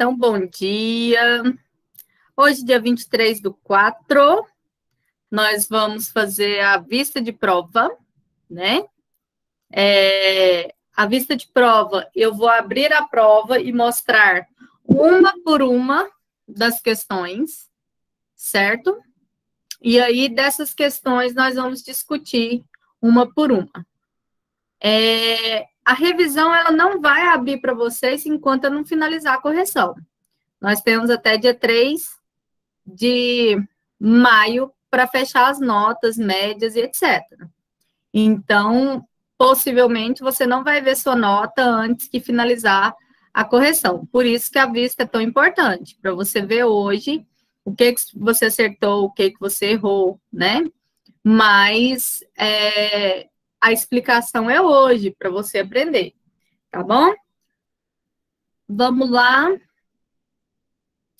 Então, bom dia. Hoje, dia 23/4, nós vamos fazer a vista de prova, né? A vista de prova, eu vou abrir a prova e mostrar uma por uma das questões, certo? E aí, dessas questões, nós vamos discutir uma por uma. A revisão, ela não vai abrir para vocês enquanto eu não finalizar a correção. Nós temos até dia 3 de maio para fechar as notas, médias e etc. Então, possivelmente, você não vai ver sua nota antes que finalizar a correção. Por isso que a vista é tão importante, para você ver hoje o que você acertou, o que você errou, né? Mas a explicação é hoje, para você aprender, tá bom? Vamos lá.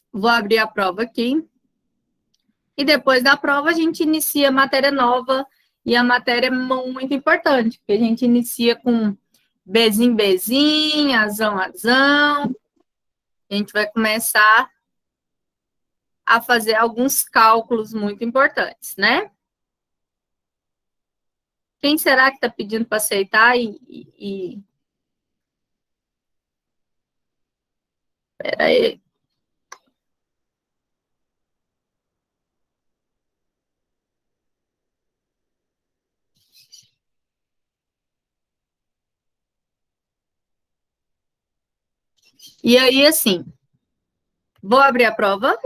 Vou abrir a prova aqui. E depois da prova, a gente inicia a matéria nova, e a matéria é muito importante, porque a gente inicia com Bzinho, Bzinho, Azão, Azão. A gente vai começar a fazer alguns cálculos muito importantes, né? Quem será que está pedindo para aceitar Espera aí. E aí, assim, vou abrir a prova.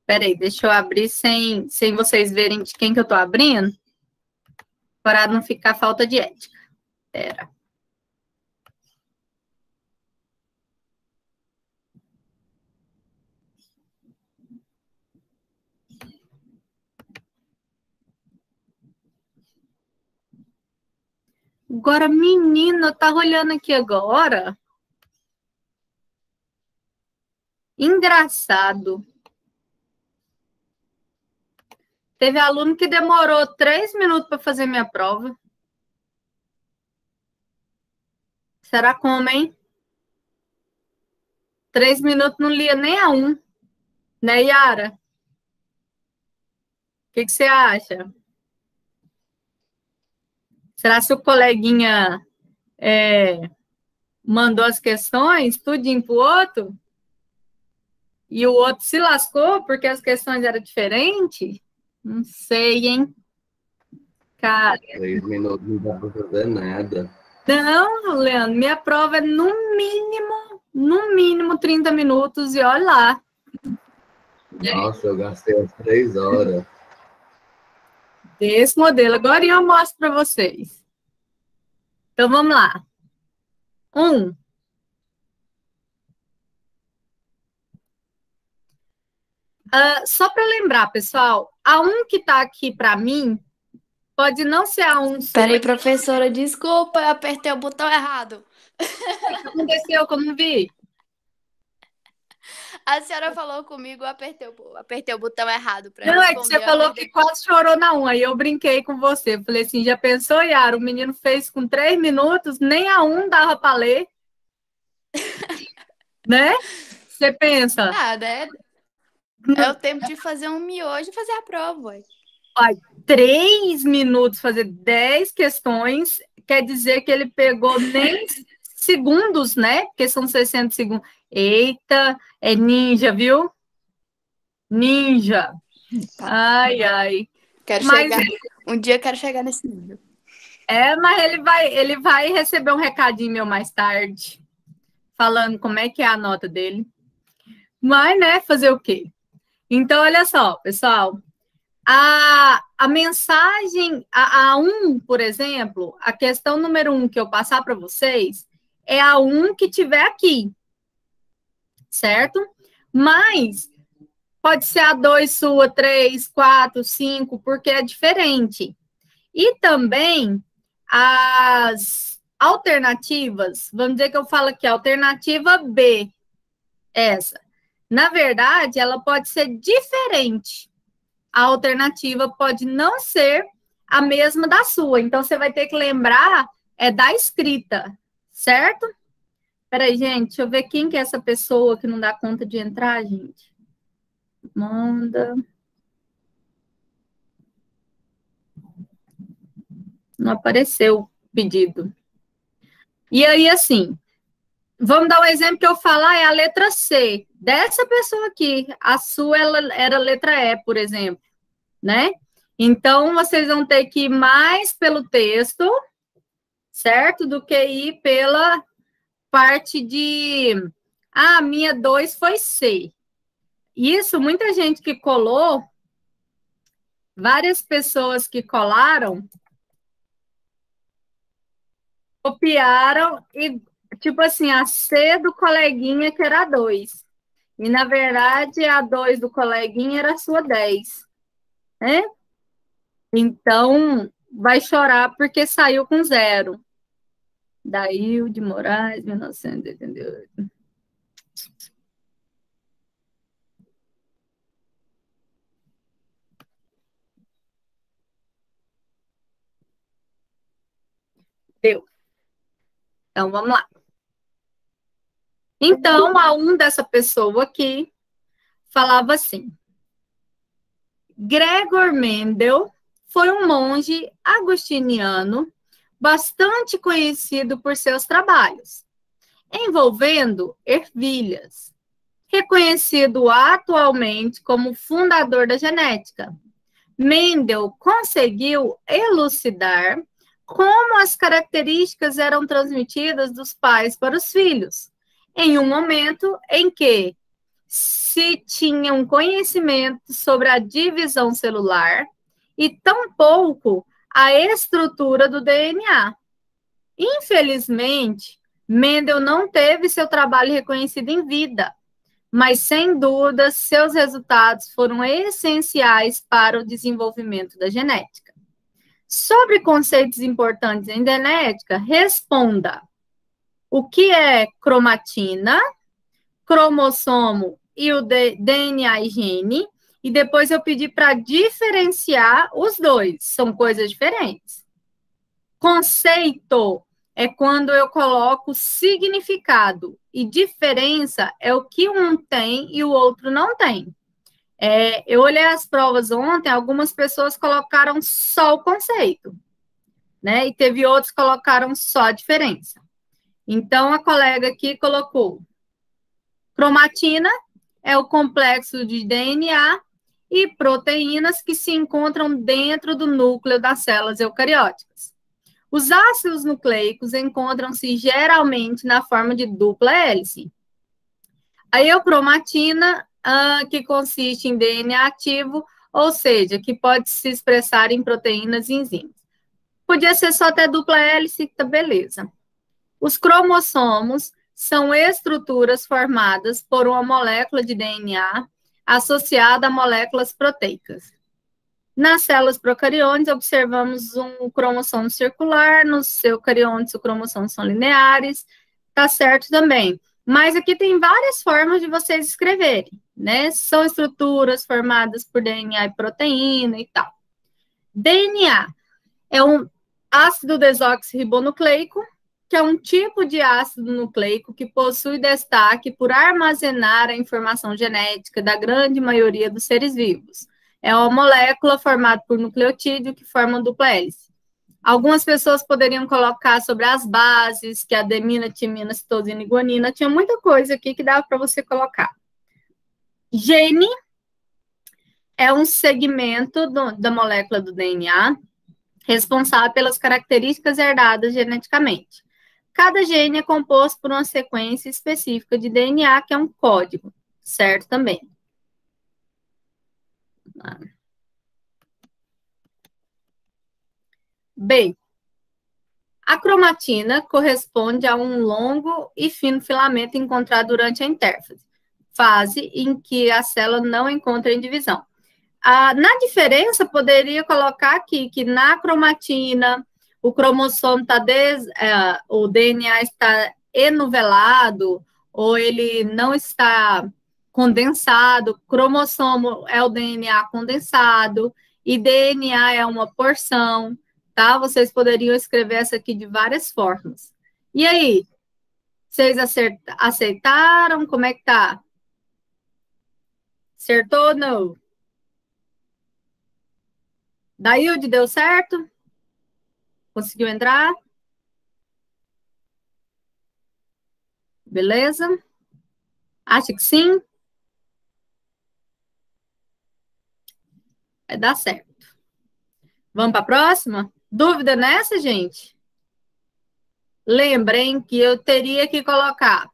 Espera aí, deixa eu abrir sem vocês verem de quem que eu estou abrindo, para não ficar falta de ética. Espera. Agora, menina, tá olhando aqui agora. Engraçado. Teve aluno que demorou 3 minutos para fazer minha prova. Será como, hein? 3 minutos não lia nem a 1. Né, Yara? O que você acha? Será que o coleguinha mandou as questões, tudinho pro outro? E o outro se lascou porque as questões eram diferentes? Não sei, hein? Cara. 3 minutos não dá para fazer nada. Não, Leandro, minha prova é no mínimo 30 minutos, e olha lá. Nossa, eu gastei as 3 horas. Desse modelo. Agora eu mostro para vocês. Então, vamos lá. 1. Só para lembrar, pessoal, a 1 que está aqui para mim pode não ser a 1. Peraí, professora, desculpa, eu apertei o botão errado. O que aconteceu que eu não vi? A senhora falou comigo, eu apertei o botão errado para Não, é que você falou que quase chorou na 1, aí eu brinquei com você. Falei assim, já pensou, Yara? O menino fez com 3 minutos, nem a 1 dava para ler. Né? Você pensa? Nada, é o tempo de fazer um miojo e fazer a prova. 3 minutos fazer 10 questões, quer dizer que ele pegou nem segundos, né? Porque são 60 segundos. Eita, é ninja, viu? Ninja. Ai, ai. Um dia eu quero chegar nesse nível. Mas ele vai receber um recadinho meu mais tarde, falando como é que é a nota dele. Mas, né, fazer o quê? Então, olha só, pessoal. A mensagem, a 1, por exemplo, a questão número 1 que eu passar para vocês é a 1 que tiver aqui, certo? Mas pode ser a 2 sua, 3, 4, 5, porque é diferente. E também as alternativas, vamos dizer que eu falo aqui, alternativa B, essa. Na verdade, ela pode ser diferente. A alternativa pode não ser a mesma da sua. Então, você vai ter que lembrar da escrita, certo? Peraí, gente, deixa eu ver quem que é essa pessoa que não dá conta de entrar, gente. Manda. Não apareceu o pedido. E aí, assim, vamos dar um exemplo que eu falar, é a letra C. Dessa pessoa aqui, a sua ela era a letra E, por exemplo, né? Então, vocês vão ter que ir mais pelo texto, certo? Do que ir pela parte de... Ah, minha 2 foi C. Isso, muita gente que colou, várias pessoas que colaram, copiaram e, tipo assim, a C do coleguinha que era 2. E, na verdade, a 2 do coleguinha era a sua 10. Né? Então, vai chorar porque saiu com 0. Daí, de Moraes, 1988. Deu. Então, vamos lá. Então, a dessa pessoa aqui falava assim: Gregor Mendel foi um monge agostiniano bastante conhecido por seus trabalhos, envolvendo ervilhas, reconhecido atualmente como fundador da genética. Mendel conseguiu elucidar como as características eram transmitidas dos pais para os filhos, em um momento em que se tinha um conhecimento sobre a divisão celular e tampouco a estrutura do DNA. Infelizmente, Mendel não teve seu trabalho reconhecido em vida, mas, sem dúvida, seus resultados foram essenciais para o desenvolvimento da genética. Sobre conceitos importantes em genética, responda: o que é cromatina, cromossomo e o DNA e gene, e depois eu pedi para diferenciar os dois, são coisas diferentes. Conceito é quando eu coloco significado, e diferença é o que um tem e o outro não tem. Eu olhei as provas ontem, algumas pessoas colocaram só o conceito, né? E teve outros que colocaram só a diferença. Então, a colega aqui colocou: cromatina é o complexo de DNA e proteínas que se encontram dentro do núcleo das células eucarióticas. Os ácidos nucleicos encontram-se geralmente na forma de dupla hélice. A eukromatina, que consiste em DNA ativo, ou seja, que pode se expressar em proteínas e enzimas. Podia ser só até dupla hélice, tá beleza. Os cromossomos são estruturas formadas por uma molécula de DNA associada a moléculas proteicas. Nas células procariontes, observamos um cromossomo circular, nos eucariontes, os cromossomos são lineares, tá certo também. Mas aqui tem várias formas de vocês escreverem, né? São estruturas formadas por DNA e proteína e tal. DNA é um ácido desoxirribonucleico, que é um tipo de ácido nucleico que possui destaque por armazenar a informação genética da grande maioria dos seres vivos. É uma molécula formada por nucleotídeo que forma dupla hélice. Algumas pessoas poderiam colocar sobre as bases, que é adenina, timina, citosina e guanina. Tinha muita coisa aqui que dava para você colocar. Gene é um segmento da molécula do DNA responsável pelas características herdadas geneticamente. Cada gene é composto por uma sequência específica de DNA, que é um código, certo também. B. A cromatina corresponde a um longo e fino filamento encontrado durante a intérfase, fase em que a célula não encontra divisão. Na diferença, poderia colocar aqui que na cromatina o cromossomo está o DNA está enuvelado, ou ele não está condensado. Cromossomo é o DNA condensado e DNA é uma porção, tá? Vocês poderiam escrever essa aqui de várias formas. E aí? Vocês aceitaram? Como é que tá? Acertou ou não? Daílde, deu certo? Conseguiu entrar? Beleza? Acha que sim? Vai dar certo. Vamos para a próxima? Dúvida nessa, gente? Lembrem que eu teria que colocar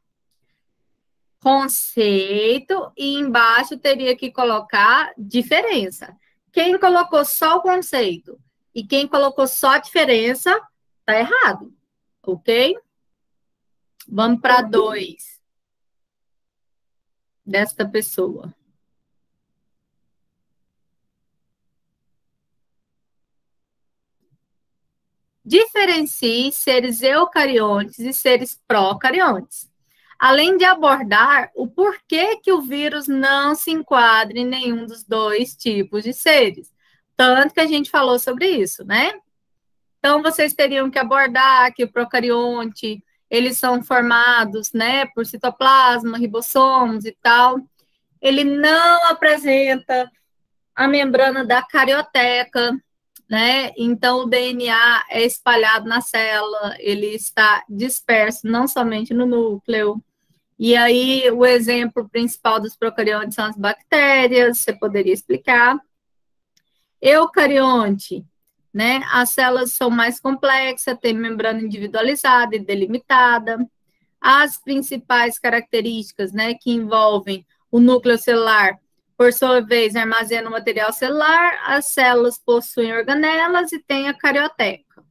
conceito e embaixo teria que colocar diferença. Quem colocou só o conceito e quem colocou só a diferença, tá errado, ok? Vamos para 2 desta pessoa. Diferencie seres eucariontes e seres procariontes, além de abordar o porquê que o vírus não se enquadra em nenhum dos 2 tipos de seres. Tanto que a gente falou sobre isso, né? Então, vocês teriam que abordar que o procarionte, eles são formados, né, por citoplasma, ribossomos e tal. Ele não apresenta a membrana da carioteca, né? Então, o DNA é espalhado na célula, ele está disperso não somente no núcleo. E aí, o exemplo principal dos procariontes são as bactérias, você poderia explicar. Eucarionte, né? As células são mais complexas, tem membrana individualizada e delimitada. As principais características, né, que envolvem o núcleo celular, por sua vez, armazena o material celular, as células possuem organelas e tem a carioteca.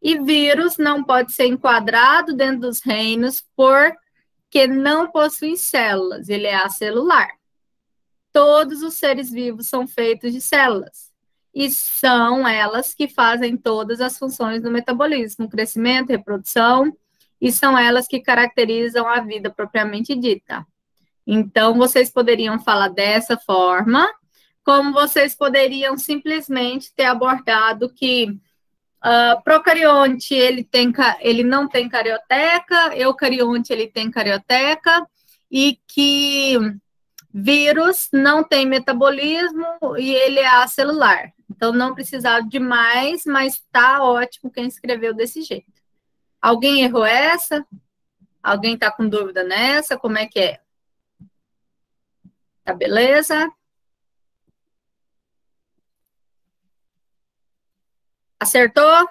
E vírus não pode ser enquadrado dentro dos reinos porque não possui células, ele é acelular. Todos os seres vivos são feitos de células. E são elas que fazem todas as funções do metabolismo, crescimento, reprodução, e são elas que caracterizam a vida propriamente dita. Então, vocês poderiam falar dessa forma, como vocês poderiam simplesmente ter abordado que procarionte, ele não tem carioteca, eucarionte, ele tem carioteca, e que vírus não tem metabolismo e ele é acelular. Então, não precisava de mais, mas tá ótimo quem escreveu desse jeito. Alguém errou essa? Alguém tá com dúvida nessa? Como é que é? Tá beleza? Acertou?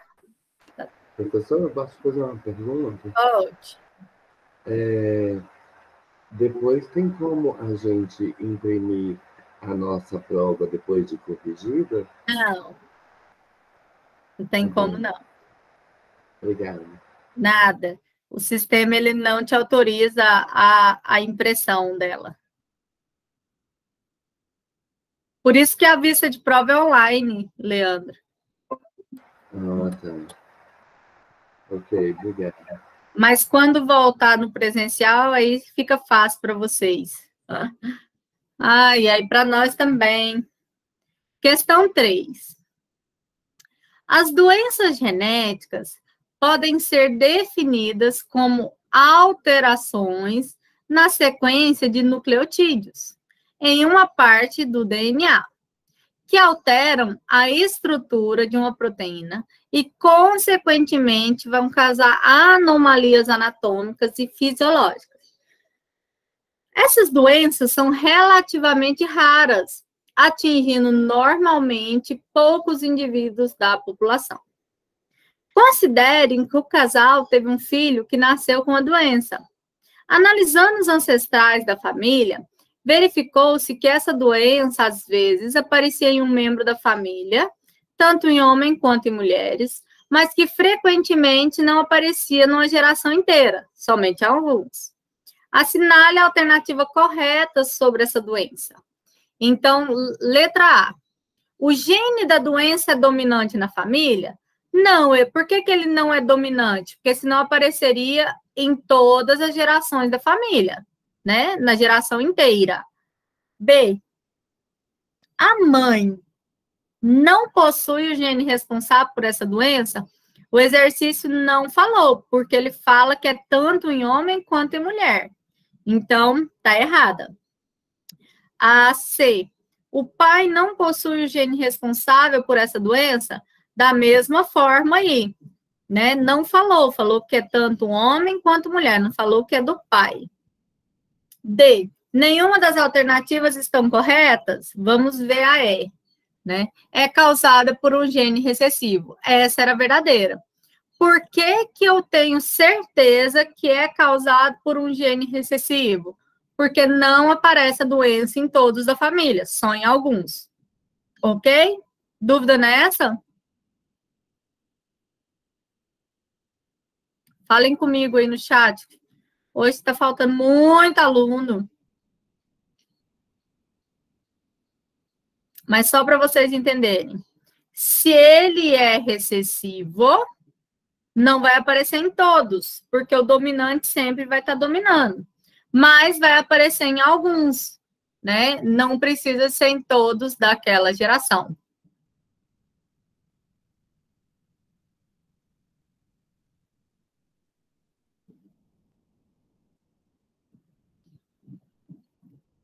Professor, eu posso fazer uma pergunta? Pode. Depois tem como a gente imprimir a nossa prova depois de corrigida? Não. Não tem como, não. Obrigado. Nada. O sistema, ele não te autoriza a impressão dela. Por isso que a vista de prova é online, Leandro. Ah, tá. Ok, obrigado. Mas quando voltar no presencial, aí fica fácil para vocês. E aí para nós também. Questão 3. As doenças genéticas podem ser definidas como alterações na sequência de nucleotídeos em uma parte do DNA, que alteram a estrutura de uma proteína e, consequentemente, vão causar anomalias anatômicas e fisiológicas. Essas doenças são relativamente raras, atingindo normalmente poucos indivíduos da população. Considerem que o casal teve um filho que nasceu com a doença. Analisando os ancestrais da família, verificou-se que essa doença, às vezes, aparecia em um membro da família, tanto em homens quanto em mulheres, mas que frequentemente não aparecia numa geração inteira, somente alguns. Assinale a alternativa correta sobre essa doença. Então, letra A. o gene da doença é dominante na família? Não, por que ele não é dominante? Porque senão apareceria em todas as gerações da família, né? Na geração inteira. B, a mãe não possui o gene responsável por essa doença? O exercício não falou, porque ele fala que é tanto em homem quanto em mulher. Então, tá errada. A C, o pai não possui o gene responsável por essa doença? Da mesma forma aí, né? Não falou, falou que é tanto homem quanto mulher, não falou que é do pai. D, nenhuma das alternativas estão corretas? Vamos ver a E, né? É causada por um gene recessivo. Essa era a verdadeira. Por que que eu tenho certeza que é causado por um gene recessivo? Porque não aparece a doença em todos da família, só em alguns. Ok? Dúvida nessa? Falem comigo aí no chat. Hoje está faltando muito aluno. Mas só para vocês entenderem. Se ele é recessivo, não vai aparecer em todos, porque o dominante sempre vai estar dominando. Mas vai aparecer em alguns, né? Não precisa ser em todos daquela geração.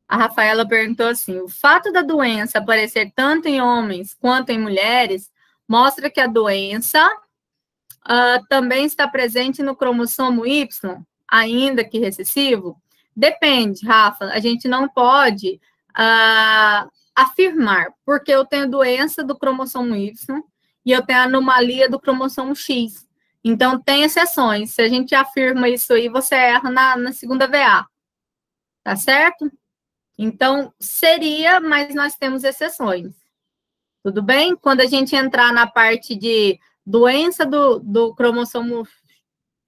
A Rafaela perguntou assim: o fato da doença aparecer tanto em homens quanto em mulheres mostra que a doença também está presente no cromossomo Y, ainda que recessivo? Depende, Rafa. A gente não pode afirmar, porque eu tenho doença do cromossomo Y e eu tenho anomalia do cromossomo X. Então, tem exceções. Se a gente afirma isso aí, você erra na segunda VA. Tá certo? Então, seria, mas nós temos exceções. Tudo bem? Quando a gente entrar na parte de doença do cromossomo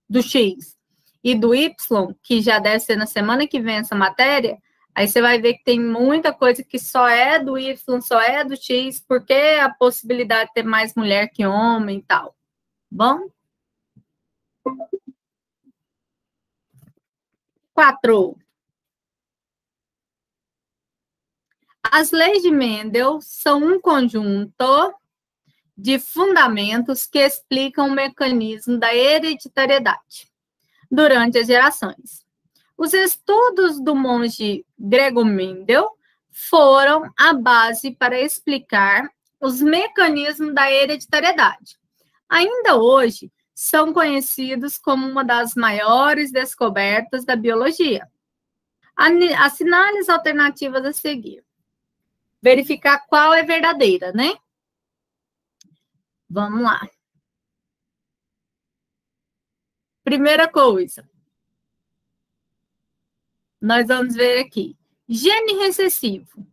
do X e do Y, que já deve ser na semana que vem essa matéria, aí você vai ver que tem muita coisa que só é do Y, só é do X, porque a possibilidade de ter mais mulher que homem e tal. Bom? 4. As leis de Mendel são um conjunto de fundamentos que explicam o mecanismo da hereditariedade durante as gerações. Os estudos do monge Gregor Mendel foram a base para explicar os mecanismos da hereditariedade. Ainda hoje, são conhecidos como uma das maiores descobertas da biologia. Assinale as alternativas a seguir. Verificar qual é verdadeira, né? Vamos lá. Primeira coisa. Nós vamos ver aqui. Gene recessivo,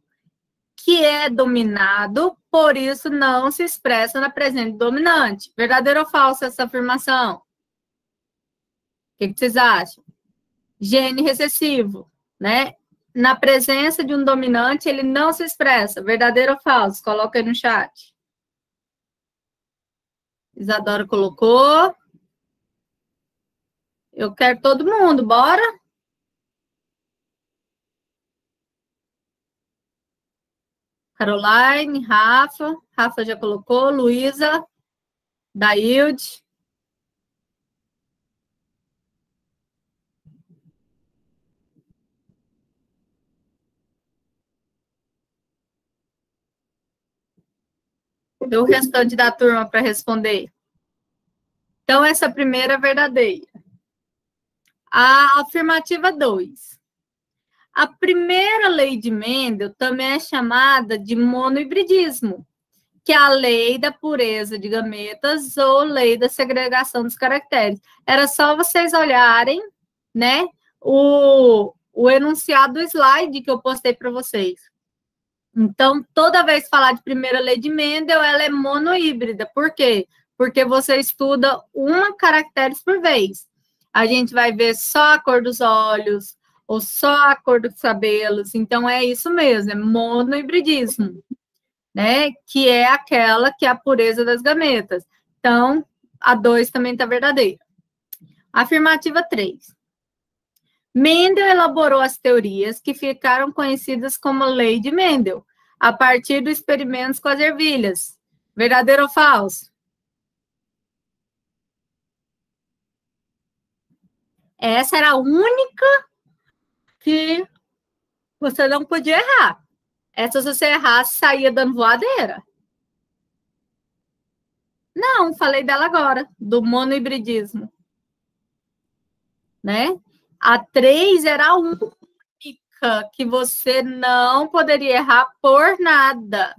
que é dominado, por isso não se expressa na presença do dominante. Verdadeiro ou falso essa afirmação? O que vocês acham? Gene recessivo, né? Na presença de um dominante, ele não se expressa. Verdadeiro ou falso? Coloca aí no chat. Isadora colocou. Eu quero todo mundo, bora? Caroline, Rafa já colocou, Luísa, Dailde. E o restante da turma para responder. Então, essa primeira é verdadeira. A afirmativa 2. A primeira lei de Mendel também é chamada de monohibridismo, que é a lei da pureza de gametas ou lei da segregação dos caracteres. Era só vocês olharem, né, o enunciado do slide que eu postei para vocês. Então, toda vez que falar de primeira lei de Mendel, ela é monohíbrida. Por quê? Porque você estuda uma caracteres por vez. A gente vai ver só a cor dos olhos, ou só a cor dos cabelos. Então, é isso mesmo, é monohibridismo. né? Que é aquela que é a pureza das gametas. Então, a 2 também está verdadeira. Afirmativa 3. Mendel elaborou as teorias que ficaram conhecidas como Lei de Mendel, a partir dos experimentos com as ervilhas. Verdadeiro ou falso? Essa era a única que você não podia errar. Essa, se você errasse, saía dando voadeira. Não, falei dela agora, do monohibridismo. Né? A 3 era a única que você não poderia errar por nada.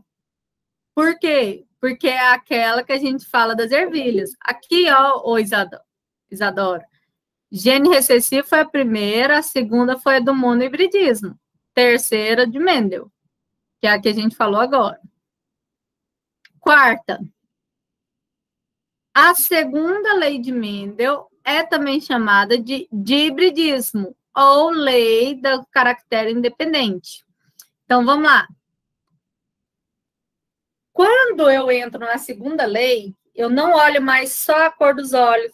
Por quê? Porque é aquela que a gente fala das ervilhas. Aqui, ó, o Isadora. Gene recessivo foi a primeira, a segunda foi a do monohibridismo. Terceira, de Mendel, que é a que a gente falou agora. Quarta. A segunda lei de Mendel é também chamada de hibridismo, ou lei do caractere independente. Então, vamos lá. Quando eu entro na segunda lei, eu não olho mais só a cor dos olhos,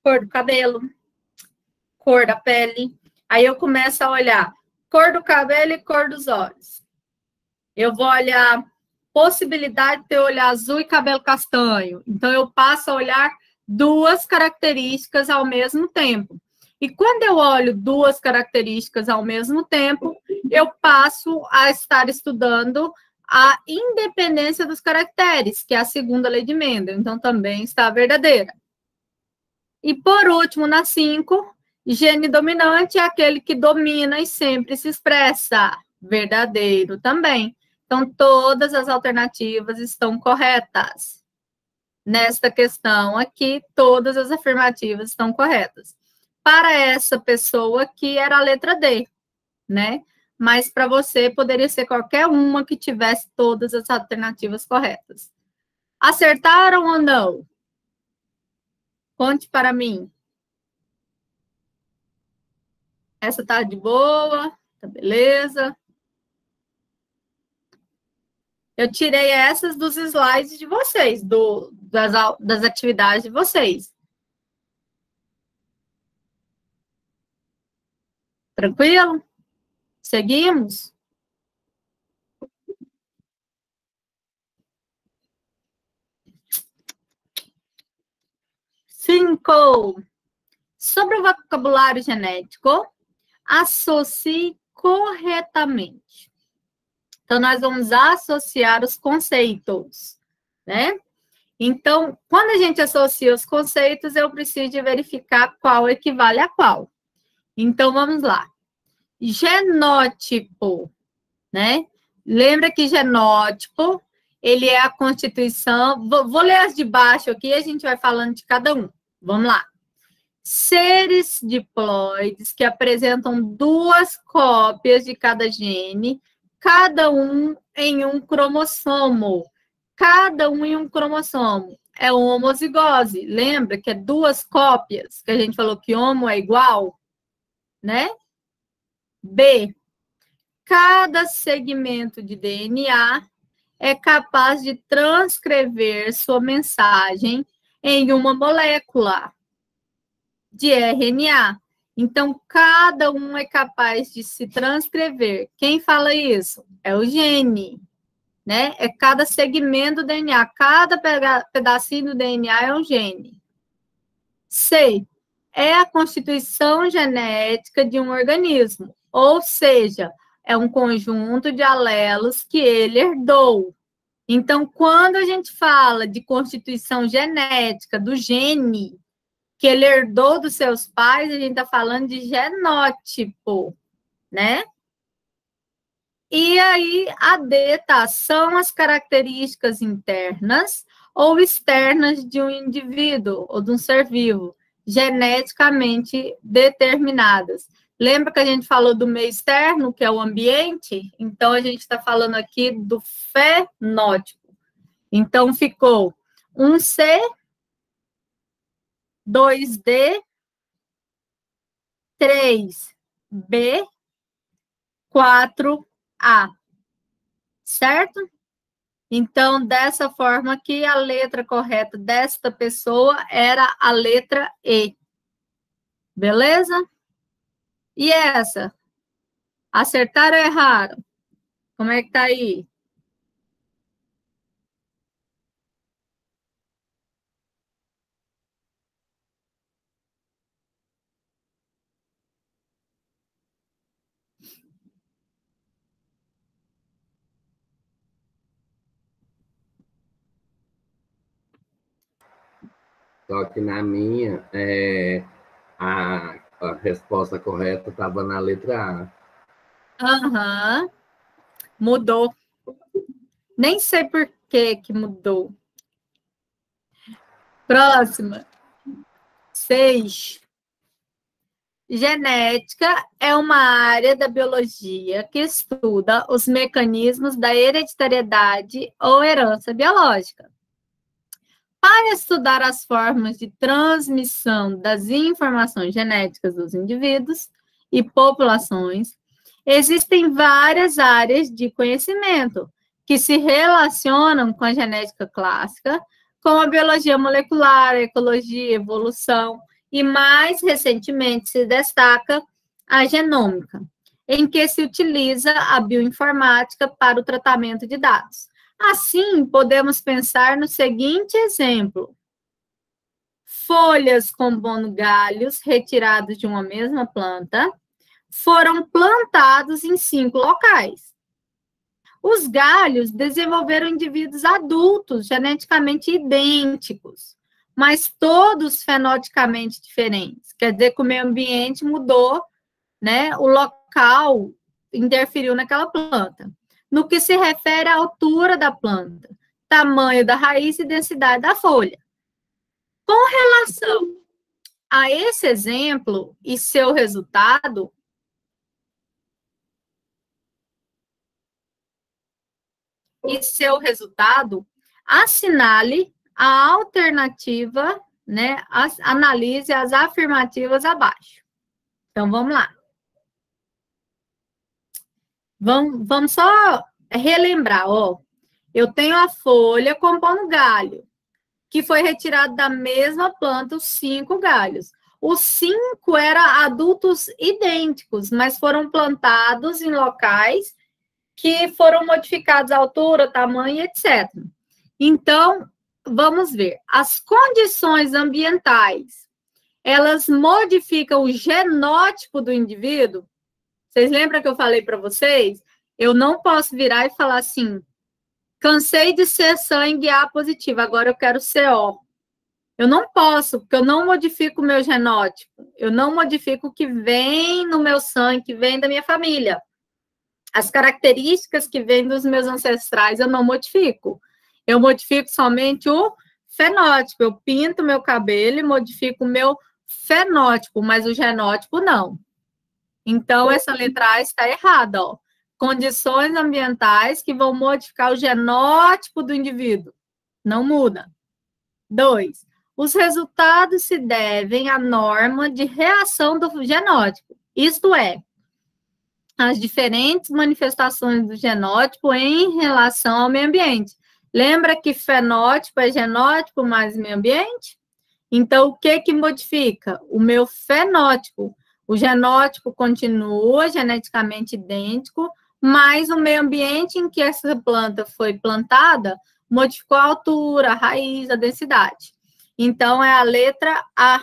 cor do cabelo, cor da pele. Aí eu começo a olhar cor do cabelo e cor dos olhos. Eu vou olhar possibilidade de ter olho azul e cabelo castanho. Então, eu passo a olhar duas características ao mesmo tempo. E quando eu olho duas características ao mesmo tempo, eu passo a estar estudando a independência dos caracteres, que é a segunda lei de Mendel. Então, também está verdadeira. E, por último, na 5, gene dominante é aquele que domina e sempre se expressa. Verdadeiro também. Então, todas as alternativas estão corretas. Nesta questão aqui, todas as afirmativas estão corretas. Para essa pessoa aqui, era a letra D, né? Mas para você, poderia ser qualquer uma que tivesse todas as alternativas corretas. Acertaram ou não? Conte para mim. Essa tá de boa? Tá beleza? Eu tirei essas dos slides de vocês, das atividades de vocês. Tranquilo? Seguimos? Cinco. Sobre o vocabulário genético, associe corretamente. Então, nós vamos associar os conceitos, né? Então, quando a gente associa os conceitos, eu preciso de verificar qual equivale a qual. Então, vamos lá. Genótipo, né? Lembra que genótipo, ele é a constituição... Vou ler as de baixo aqui e a gente vai falando de cada um. Vamos lá. Seres diploides que apresentam duas cópias de cada gene, cada um em um cromossomo. Cada um em um cromossomo. É homozigose. Lembra que é duas cópias, que a gente falou que homo é igual, né? B. Cada segmento de DNA é capaz de transcrever sua mensagem em uma molécula de RNA. Então, cada um é capaz de se transcrever. Quem fala isso? É o gene, né? É cada segmento do DNA. Cada pedacinho do DNA é um gene. C. É a constituição genética de um organismo. Ou seja, é um conjunto de alelos que ele herdou. Então, quando a gente fala de constituição genética do gene que ele herdou dos seus pais, a gente está falando de genótipo, né? E aí, a D, tá? São as características internas ou externas de um indivíduo ou de um ser vivo, geneticamente determinadas. Lembra que a gente falou do meio externo, que é o ambiente? Então, a gente está falando aqui do fenótipo. Então, ficou 1C, 2D, 3B, 4A. certo? Então, dessa forma aqui, a letra correta desta pessoa era a letra E. Beleza? E essa? Acertaram ou erraram? Como é que tá aí? Só que na minha, a resposta correta estava na letra A. Aham. Mudou. Nem sei por que mudou. Próxima. 6. Genética é uma área da biologia que estuda os mecanismos da hereditariedade ou herança biológica. Para estudar as formas de transmissão das informações genéticas dos indivíduos e populações, existem várias áreas de conhecimento que se relacionam com a genética clássica, como a biologia molecular, a ecologia, a evolução, e mais recentemente se destaca a genômica, em que se utiliza a bioinformática para o tratamento de dados. Assim, podemos pensar no seguinte exemplo: folhas compondo galhos retirados de uma mesma planta foram plantados em 5 locais. Os galhos desenvolveram indivíduos adultos geneticamente idênticos, mas todos fenotipicamente diferentes. Quer dizer que o meio ambiente mudou, né? O local interferiu naquela planta. No que se refere à altura da planta, tamanho da raiz e densidade da folha. Com relação a esse exemplo e seu resultado, assinale a alternativa, né? Analise as afirmativas abaixo. Então, vamos lá. Vamos só relembrar, ó. Eu tenho a folha compondo galho, que foi retirado da mesma planta os 5 galhos. Os 5 eram adultos idênticos, mas foram plantados em locais que foram modificados a altura, tamanho, etc. Então, vamos ver. As condições ambientais, elas modificam o genótipo do indivíduo? Vocês lembram que eu falei para vocês? Eu não posso virar e falar assim, cansei de ser sangue A positivo, agora eu quero ser O. Eu não posso, porque eu não modifico o meu genótipo. Eu não modifico o que vem no meu sangue, que vem da minha família. As características que vêm dos meus ancestrais, eu não modifico. Eu modifico somente o fenótipo. Eu pinto meu cabelo e modifico o meu fenótipo, mas o genótipo não. Então, essa letra A está errada, ó. Condições ambientais que vão modificar o genótipo do indivíduo. Não muda. 2. Os resultados se devem à norma de reação do genótipo. Isto é, as diferentes manifestações do genótipo em relação ao meio ambiente. Lembra que fenótipo é genótipo mais meio ambiente? Então, o que modifica? O meu fenótipo. O genótipo continua geneticamente idêntico, mas o meio ambiente em que essa planta foi plantada modificou a altura, a raiz, a densidade. Então, é a letra A.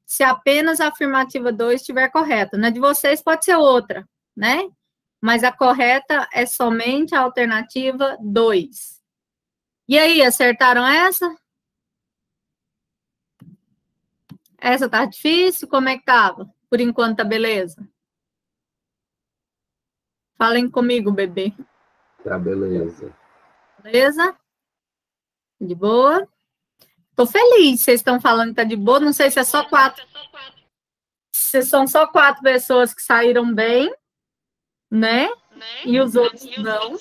Se apenas a afirmativa 2 estiver correta. Na de vocês pode ser outra, né? Mas a correta é somente a alternativa 2. E aí, acertaram essa? Essa tá difícil? Como é que tava? Por enquanto tá beleza? Falem comigo, bebê. Tá, beleza. Beleza? De boa? Tô feliz, vocês estão falando que tá de boa, não sei se é só 4. Se são só 4 pessoas que saíram bem, né? E os outros não.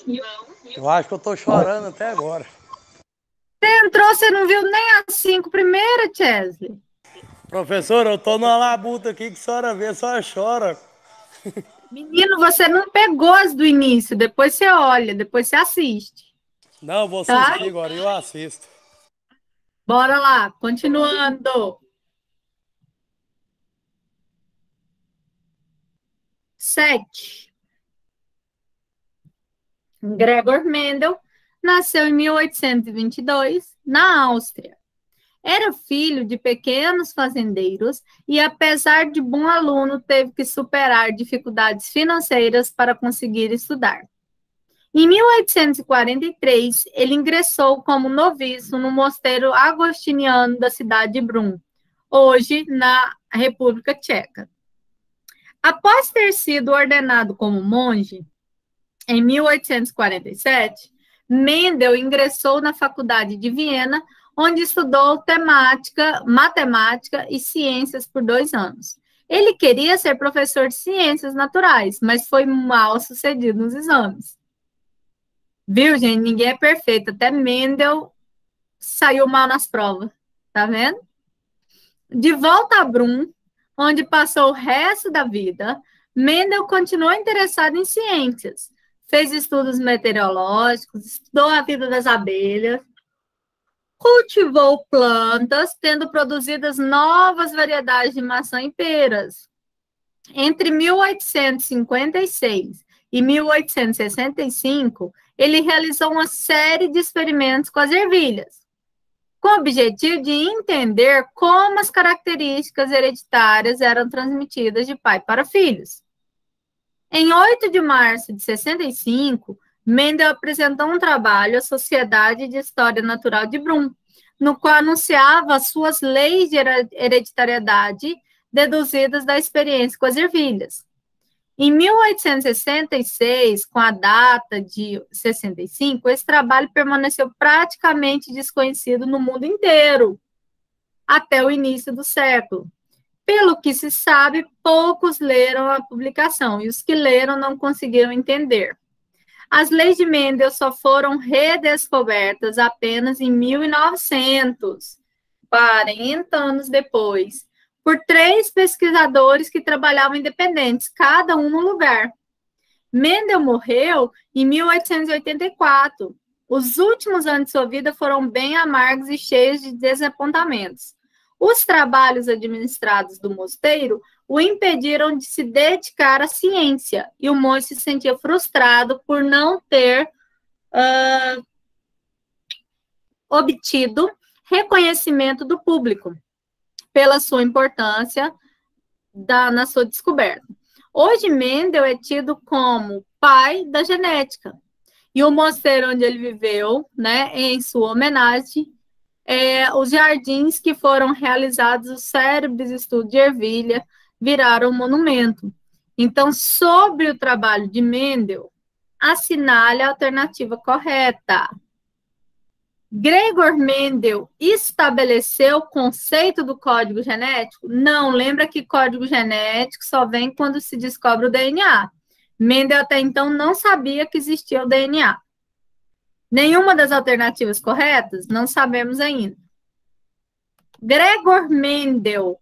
Eu acho que eu tô chorando até agora. Você entrou, você não viu nem as 5 primeiras, Chesley? Professora, eu tô numa labuta aqui que a senhora vê, só chora. Menino, você não pegou as do início, depois você olha, depois você assiste, Não, vou tá? assistir agora, eu assisto. Bora lá, continuando. 7. Gregor Mendel nasceu em 1822, na Áustria. Era filho de pequenos fazendeiros e, apesar de bom aluno, teve que superar dificuldades financeiras para conseguir estudar. Em 1843, ele ingressou como noviço no mosteiro agostiniano da cidade de Brunn, hoje na República Tcheca. Após ter sido ordenado como monge, em 1847, Mendel ingressou na Faculdade de Viena, onde estudou matemática e ciências por 2 anos. Ele queria ser professor de ciências naturais, mas foi mal sucedido nos exames. Viu, gente? Ninguém é perfeito. Até Mendel saiu mal nas provas. Tá vendo? De volta a Brunn, onde passou o resto da vida, Mendel continuou interessado em ciências. Fez estudos meteorológicos, estudou a vida das abelhas, cultivou plantas, tendo produzidas novas variedades de maçã e peras. Entre 1856 e 1865, ele realizou uma série de experimentos com as ervilhas, com o objetivo de entender como as características hereditárias eram transmitidas de pai para filhos. Em 8 de março de 65, Mendel apresentou um trabalho à Sociedade de História Natural de Brunn, no qual anunciava as suas leis de hereditariedade deduzidas da experiência com as ervilhas. Em 1866, com a data de 65, esse trabalho permaneceu praticamente desconhecido no mundo inteiro, até o início do século. Pelo que se sabe, poucos leram a publicação, e os que leram não conseguiram entender. As leis de Mendel só foram redescobertas apenas em 1900, 40 anos depois, por 3 pesquisadores que trabalhavam independentes, cada um no lugar. Mendel morreu em 1884. Os últimos anos de sua vida foram bem amargos e cheios de desapontamentos. Os trabalhos administrados do mosteiro o impediram de se dedicar à ciência, e o monge se sentia frustrado por não ter obtido reconhecimento do público pela sua importância na sua descoberta. Hoje, Mendel é tido como pai da genética, e o mosteiro onde ele viveu, né, em sua homenagem, os jardins que foram realizados, os célebres estudos de ervilha, viraram um monumento. Então, sobre o trabalho de Mendel, assinale a alternativa correta. Gregor Mendel estabeleceu o conceito do código genético? Não, lembra que código genético só vem quando se descobre o DNA. Mendel até então não sabia que existia o DNA. Nenhuma das alternativas corretas? Não sabemos ainda. Gregor Mendel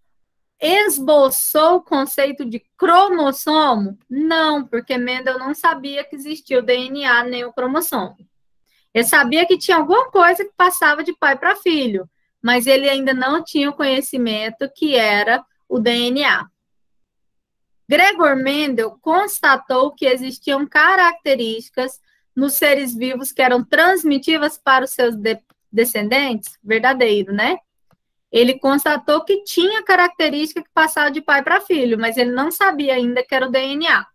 esboçou o conceito de cromossomo? Não, porque Mendel não sabia que existia o DNA nem o cromossomo. Ele sabia que tinha alguma coisa que passava de pai para filho, mas ele ainda não tinha o conhecimento que era o DNA. Gregor Mendel constatou que existiam características nos seres vivos que eram transmitidas para os seus descendentes, verdadeiro, né? Ele constatou que tinha característica que passava de pai para filho, mas ele não sabia ainda que era o DNA.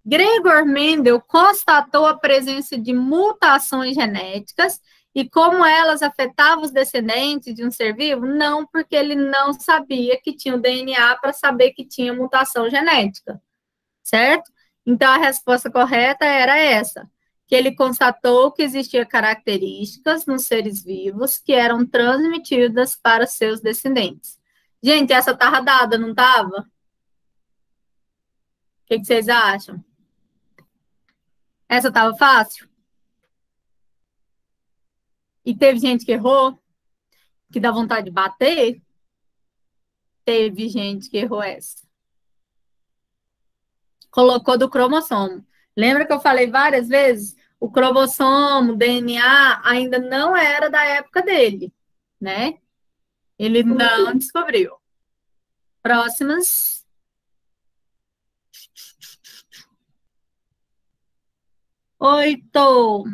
Gregor Mendel constatou a presença de mutações genéticas e como elas afetavam os descendentes de um ser vivo? Não, porque ele não sabia que tinha o DNA para saber que tinha mutação genética, certo? Então, a resposta correta era essa, que ele constatou que existiam características nos seres vivos que eram transmitidas para seus descendentes. Gente, essa estava dada, não estava? O que vocês acham? Essa estava fácil? E teve gente que errou? Que dá vontade de bater? Teve gente que errou essa. colocou do cromossomo. Lembra que eu falei várias vezes? O cromossomo, o DNA, ainda não era da época dele, né? Ele não descobriu. Próximas. Oito.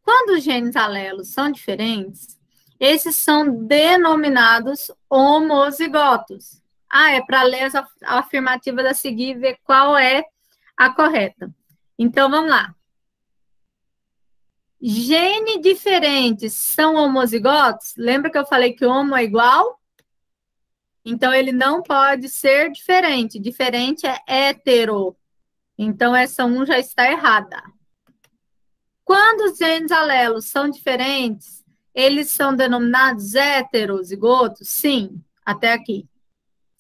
Quando os genes alelos são diferentes, esses são denominados homozigotos. Ah, é para ler a afirmativa da seguir e ver qual é a correta. Então, vamos lá. Gene diferentes são homozigotos? Lembra que eu falei que homo é igual? Então, ele não pode ser diferente. Diferente é hétero. Então, essa 1 já está errada. Quando os genes alelos são diferentes, eles são denominados heterozigotos? Sim, até aqui.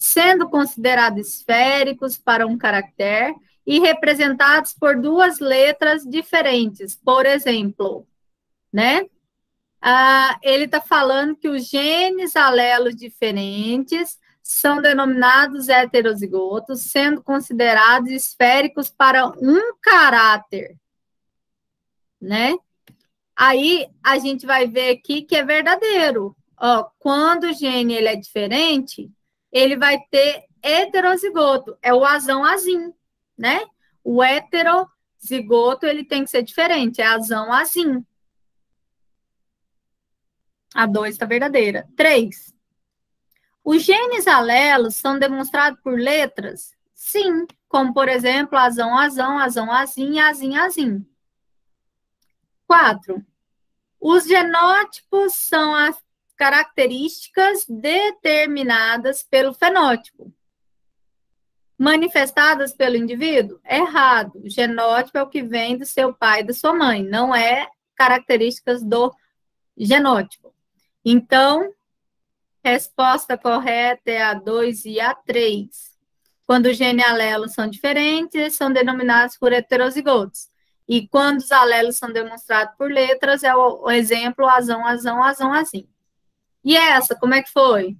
Sendo considerados esféricos para um caractere e representados por duas letras diferentes. Por exemplo, né? Ele está falando que os genes alelos diferentes são denominados heterozigotos, sendo considerados esféricos para um caráter, né? Aí a gente vai ver aqui que é verdadeiro. Ó, quando o gene ele é diferente, ele vai ter heterozigoto, é o azão azim, né? O heterozigoto ele tem que ser diferente, é azão azim. A 2 está verdadeira. 3. Os genes alelos são demonstrados por letras? Sim, como por exemplo, azão azão, azão azim, azim azim. 4. Os genótipos são as características determinadas pelo fenótipo, manifestadas pelo indivíduo? Errado. O genótipo é o que vem do seu pai e da sua mãe, não é características do genótipo. Então, resposta correta é a 2 e a 3. Quando os genes alelos são diferentes, são denominados por heterozigotos. E quando os alelos são demonstrados por letras, é o exemplo azão, azão, azão, azim. E essa, como é que foi?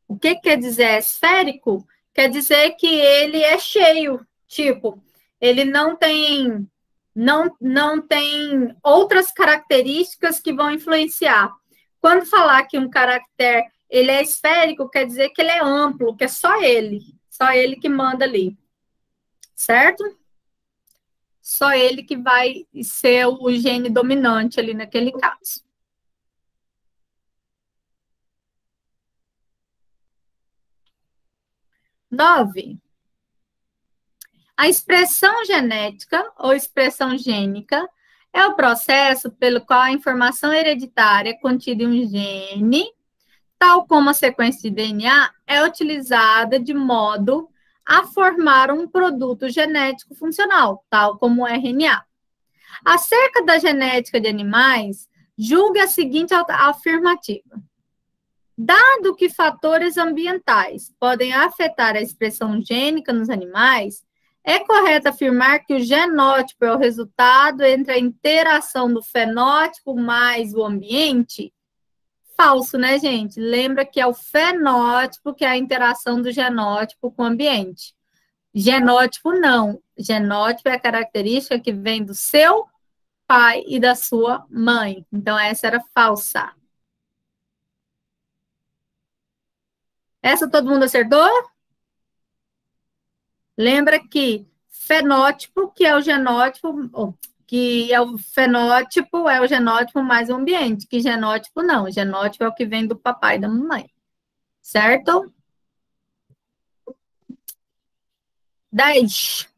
O que quer dizer esférico? Quer dizer que ele é cheio, tipo, ele não tem outras características que vão influenciar. Quando falar que um caractere ele é esférico, quer dizer que ele é amplo, que é só ele que manda ali. Certo? Só ele que vai ser o gene dominante ali naquele caso. Nove. A expressão genética ou expressão gênica é o processo pelo qual a informação hereditária contida em um gene, tal como a sequência de DNA, é utilizada de modo a formar um produto genético funcional, tal como o RNA. Acerca da genética de animais, julgue a seguinte afirmativa. Dado que fatores ambientais podem afetar a expressão gênica nos animais, é correto afirmar que o genótipo é o resultado entre a interação do fenótipo mais o ambiente? Falso, né, gente? Lembra que é o fenótipo que é a interação do genótipo com o ambiente. Genótipo não. Genótipo é a característica que vem do seu pai e da sua mãe. Então, essa era falsa. Essa todo mundo acertou? Lembra que fenótipo, que é o genótipo, que é o fenótipo, é o genótipo mais o ambiente, que genótipo não. Genótipo é o que vem do papai e da mamãe. Certo? 10.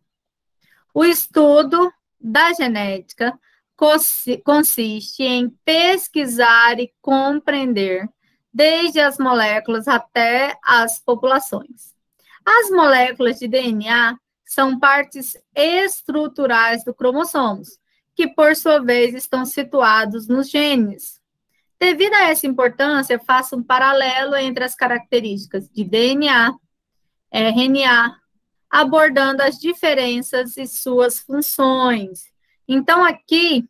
O estudo da genética consiste em pesquisar e compreender desde as moléculas até as populações. As moléculas de DNA são partes estruturais do cromossomos, que, por sua vez, estão situados nos genes. Devido a essa importância, faço um paralelo entre as características de DNA, RNA, abordando as diferenças e suas funções. Então, aqui,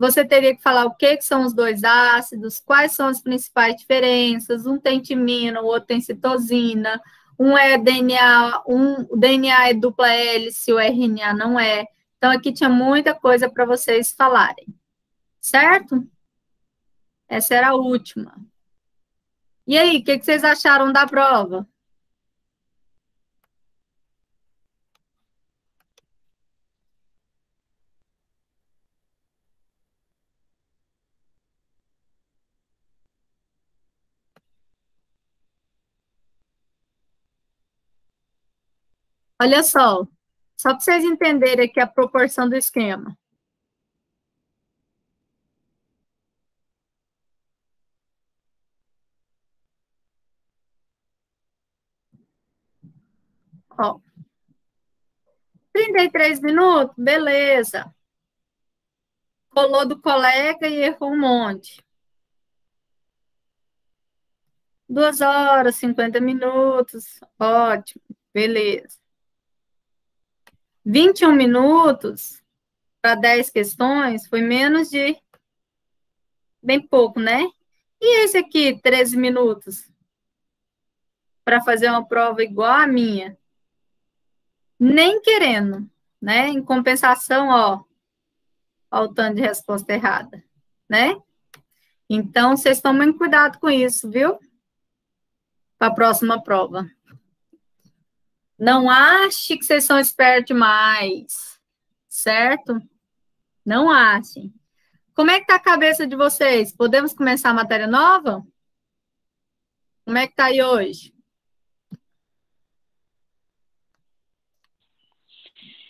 Você teria que falar o que são os dois ácidos, quais são as principais diferenças, um tem timina, o outro tem citosina, um é DNA, o DNA é dupla hélice, o RNA não é. Então, aqui tinha muita coisa para vocês falarem, certo? Essa era a última. E aí, o que vocês acharam da prova? Olha só para vocês entenderem aqui a proporção do esquema. Ó, 33 minutos, beleza. Colou do colega e errou um monte. 2 horas, 50 minutos, ótimo, beleza. 21 minutos para 10 questões foi menos de bem pouco, né? E esse aqui, 13 minutos, para fazer uma prova igual a minha? Nem querendo, né? Em compensação, ó o tanto de resposta errada, né? Então, vocês tomem cuidado com isso, viu? Para a próxima prova. Não ache que vocês são espertos demais, certo? Não achem. Como é que tá a cabeça de vocês? Podemos começar a matéria nova? Como é que tá aí hoje?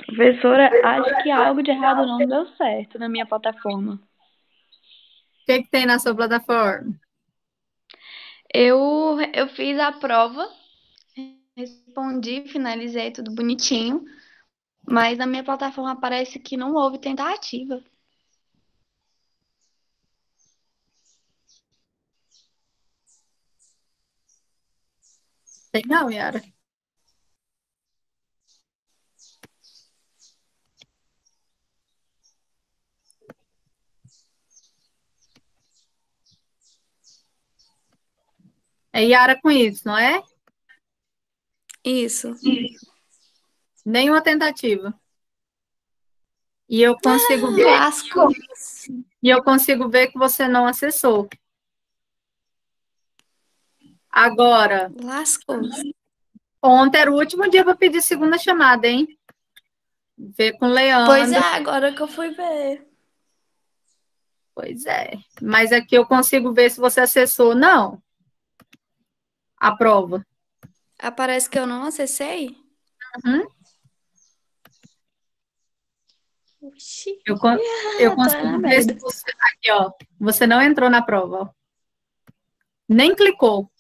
Professora, acho que algo de errado não deu certo na minha plataforma. O que tem na sua plataforma? Eu fiz a prova, respondi, finalizei tudo bonitinho, mas na minha plataforma parece que não houve tentativa. Tem não, Yara. É Yara com isso, não é? Isso. Nenhuma tentativa. E eu consigo ver. Lasco. E eu consigo ver que você não acessou. Agora, Lascou. ontem era o último dia para pedir segunda chamada, hein? Ver com o Leandro. Pois é, agora que eu fui ver. Pois é. Mas aqui eu consigo ver se você acessou ou não a prova. Parece que eu não acessei. Uhum. Oxi. Eu consigo ver se você... Aqui, ó. Você não entrou na prova, ó. Nem clicou.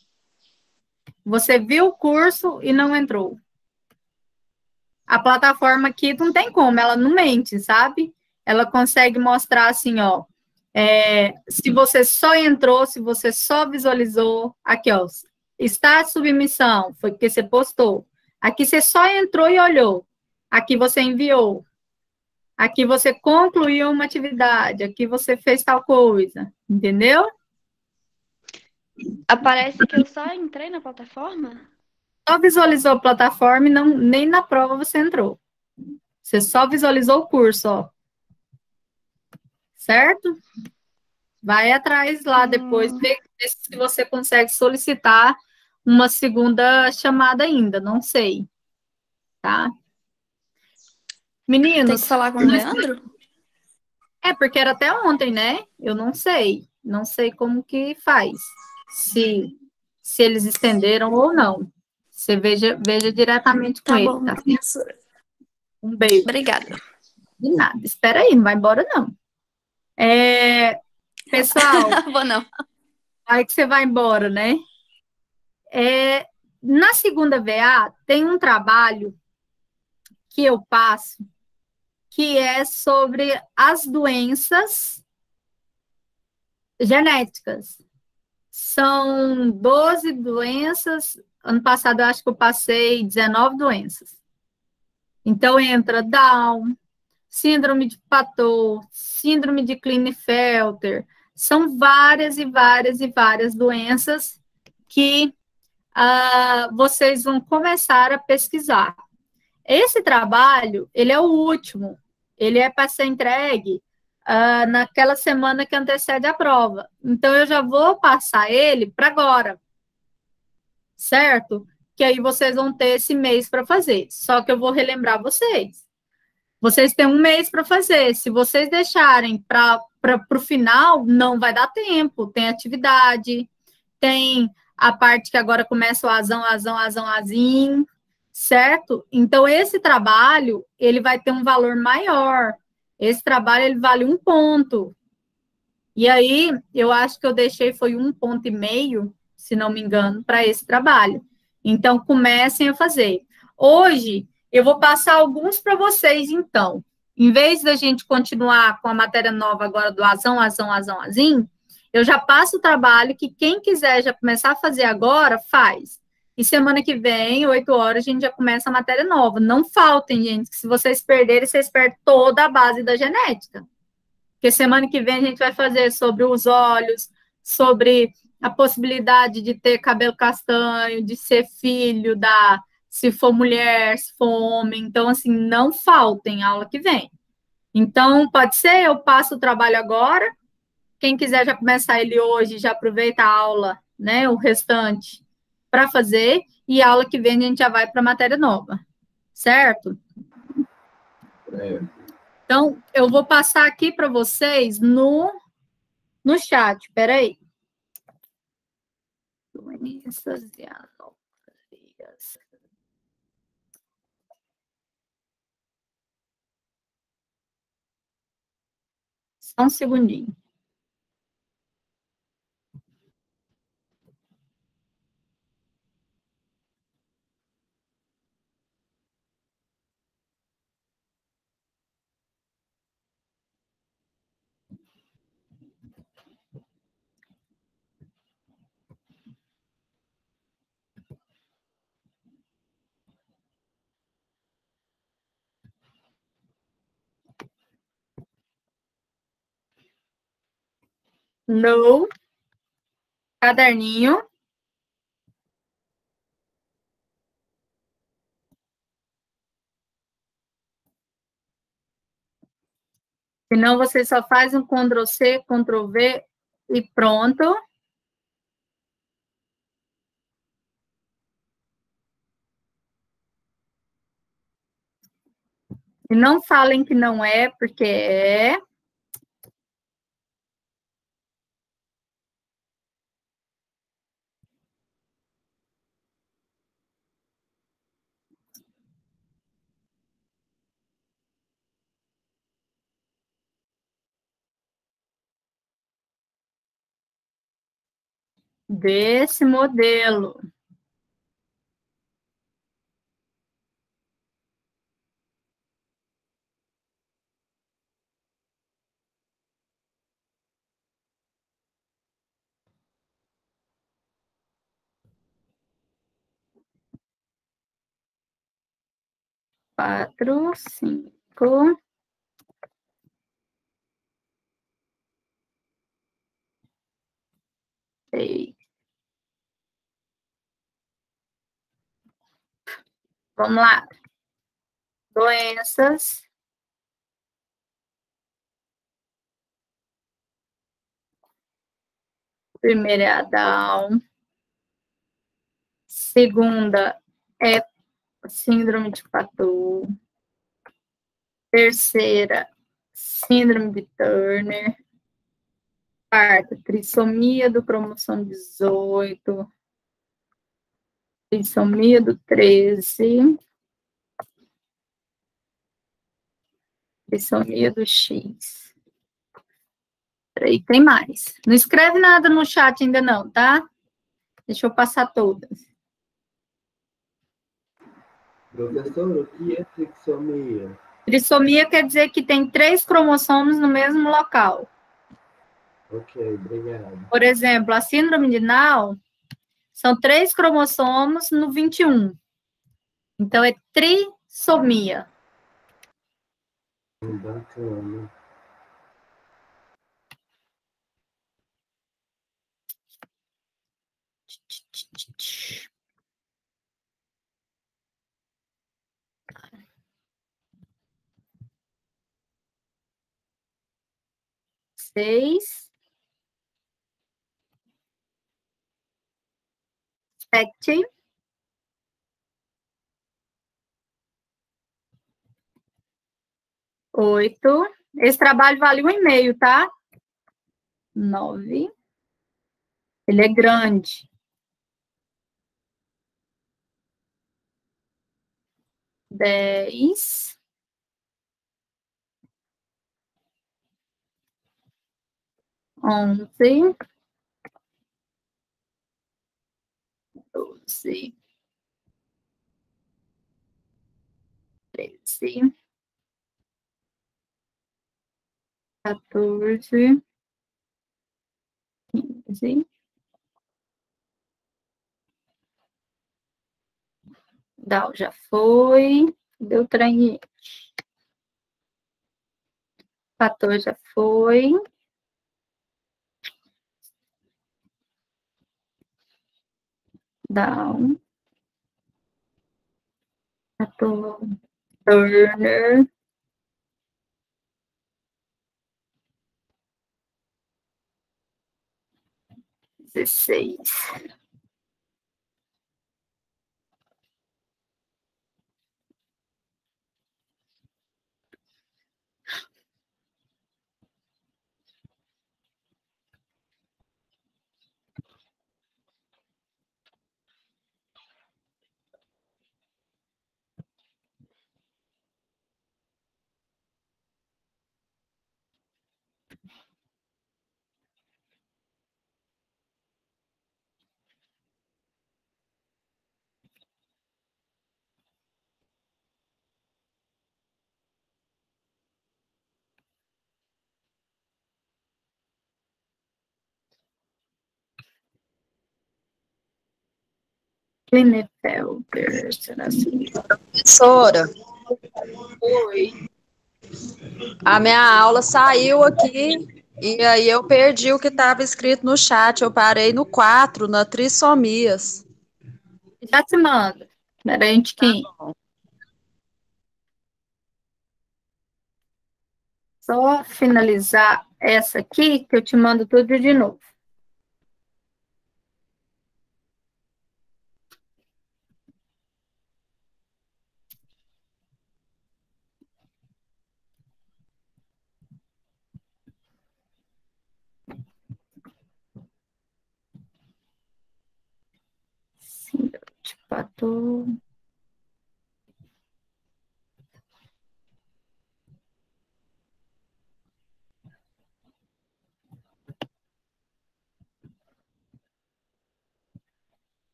Você viu o curso e não entrou. A plataforma aqui não tem como, ela não mente, sabe? Ela consegue mostrar assim, ó. Se você só entrou, se você só visualizou. Aqui, ó. Está a submissão, foi porque você postou. Aqui você só entrou e olhou. Aqui você enviou. Aqui você concluiu uma atividade. Aqui você fez tal coisa. Entendeu? Aparece que eu só entrei na plataforma? Só visualizou a plataforma e nem na prova você entrou. Você só visualizou o curso, ó. Certo? Vai atrás lá depois, ver se você consegue solicitar uma segunda chamada ainda, não sei. Tá? Meninos... Tem que falar com o Leandro? Porque era até ontem, né? Eu não sei. Não sei como que faz. Se eles estenderam ou não. Você veja diretamente com ele, Bom, tá? professora. Um beijo. Obrigada. De nada. Espera aí, não vai embora, não. Pessoal, Vou não. aí que você vai embora, né? Na segunda VA, tem um trabalho que eu passo que é sobre as doenças genéticas. São 12 doenças. Ano passado, eu acho que eu passei 19 doenças. Então, entra Down, síndrome de Patou, síndrome de Klinefelter. São várias e várias e várias doenças que vocês vão começar a pesquisar. Esse trabalho, ele é o último, ele é para ser entregue naquela semana que antecede a prova. Então, eu já vou passar ele para agora, certo? Que aí vocês vão ter esse mês para fazer. Só que eu vou relembrar vocês. Vocês têm um mês para fazer. Se vocês deixarem para o final, não vai dar tempo. Tem atividade, tem a parte que agora começa o azinho, certo? Então, esse trabalho, ele vai ter um valor maior. Esse trabalho, ele vale 1 ponto. E aí, eu acho que eu deixei, foi 1,5 ponto, se não me engano, para esse trabalho. Então, comecem a fazer. Hoje, eu vou passar alguns para vocês, então. Em vez da gente continuar com a matéria nova agora do azinho, eu já passo o trabalho que quem quiser já começar a fazer agora, faz. E semana que vem, 8 horas, a gente já começa a matéria nova. Não faltem, gente, que se vocês perderem, vocês perdem toda a base da genética. Porque semana que vem a gente vai fazer sobre os olhos, sobre a possibilidade de ter cabelo castanho, de ser filho se for mulher, se for homem. Então, assim, não faltem a aula que vem. Então, pode ser, eu passo o trabalho agora. Quem quiser já começar ele hoje, já aproveita a aula, né, o restante, para fazer. E a aula que vem a gente já vai para a matéria nova, certo? Então, eu vou passar aqui para vocês no chat. Espera aí. Doenças e anomalias. Só um segundinho. No caderninho. Senão, você só faz um Ctrl+C, Ctrl+V e pronto. E não falem que não é, porque é. Desse modelo. Quatro, 5, 6. Vamos lá. Doenças. Primeira é a Down. Segunda é síndrome de Patou. Terceira, síndrome de Turner. Quarta, trissomia do cromossomo 18. Trissomia do 13. Trissomia do X. Peraí, tem mais. Não escreve nada no chat ainda não, tá? Deixa eu passar todas. Professor, o que é trissomia? Trissomia quer dizer que tem 3 cromossomos no mesmo local. Ok, obrigado. Por exemplo, a síndrome de Down são 3 cromossomos no 21. Então, é trissomia. Bacana. Seis. Expecting. 8. Esse trabalho vale 1,5, tá? 9. Ele é grande. 10. 11. 12. 13. 14. 15. Dal já foi. Deu trem. 14 já foi. Down. Turner. 16. Klinefelter, será assim? Professora, Oi. a minha aula saiu aqui e aí eu perdi o que estava escrito no chat. Eu parei no 4, na trissomias. Já te mando. Espera aí, Tiquinho. Só finalizar essa aqui, que eu te mando tudo de novo. Síndrome de Pato.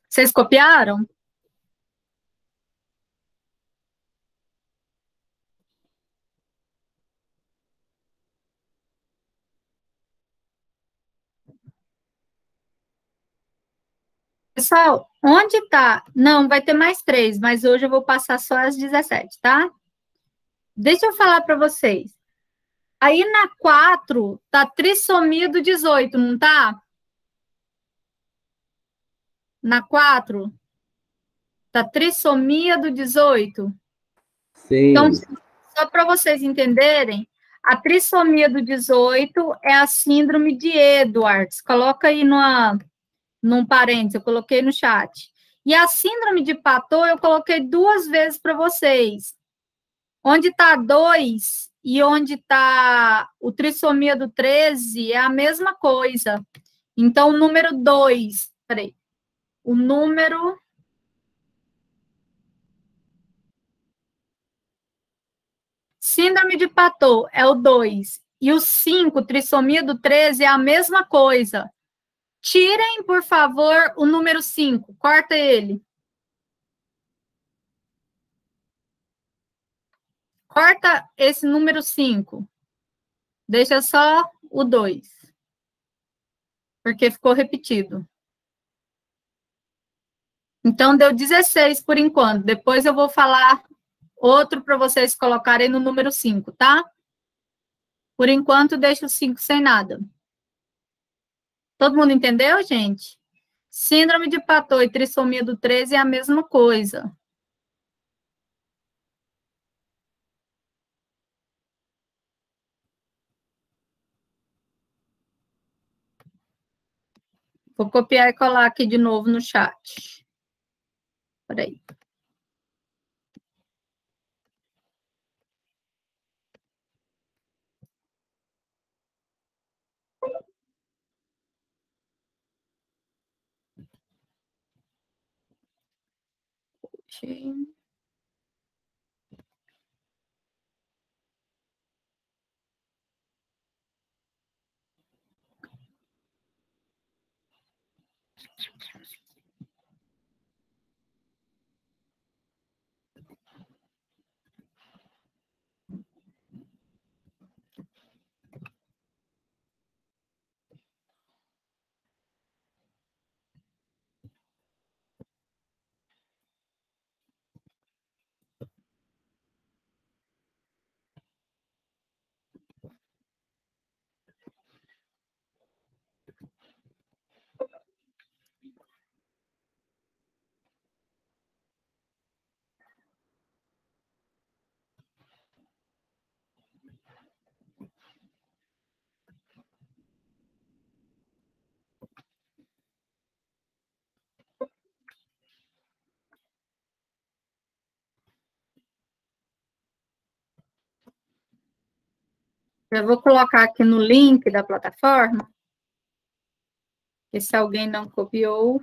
Vocês copiaram? Pessoal, onde está? Não, vai ter mais 3, mas hoje eu vou passar só as 17, tá? Deixa eu falar para vocês. Aí na 4, tá trissomia do 18, não tá? Na 4, tá trissomia do 18. Então, Sim. só para vocês entenderem, a trissomia do 18 é a síndrome de Edwards. Coloca aí num parênteses, eu coloquei no chat. E a síndrome de Patot eu coloquei 2 vezes para vocês. Onde está 2 e onde está o trissomia do 13 é a mesma coisa. Então, o número 2, peraí, o número... Síndrome de Patot é o 2. E o 5, trissomia do 13, é a mesma coisa. Tirem, por favor, o número 5. Corta ele. Corta esse número 5. Deixa só o 2. Porque ficou repetido. Então, deu 16 por enquanto. Depois eu vou falar outro para vocês colocarem no número 5, tá? Por enquanto, deixo o 5 sem nada. Todo mundo entendeu, gente? Síndrome de Patot e trissomia do 13 é a mesma coisa. Vou copiar e colar aqui de novo no chat. Espera aí. Eu vou colocar aqui no link da plataforma. E se alguém não copiou...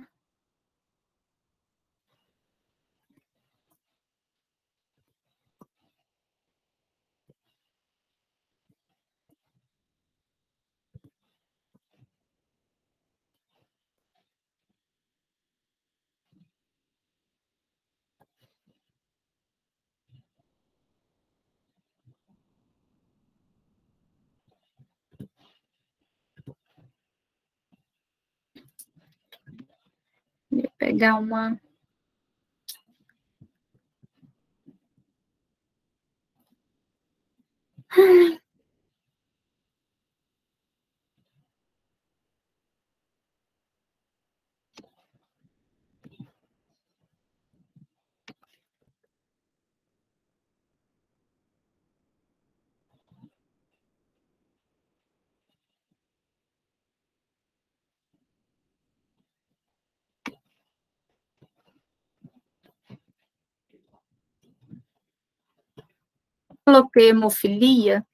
Vou pegar uma... Coloquei hemofilia.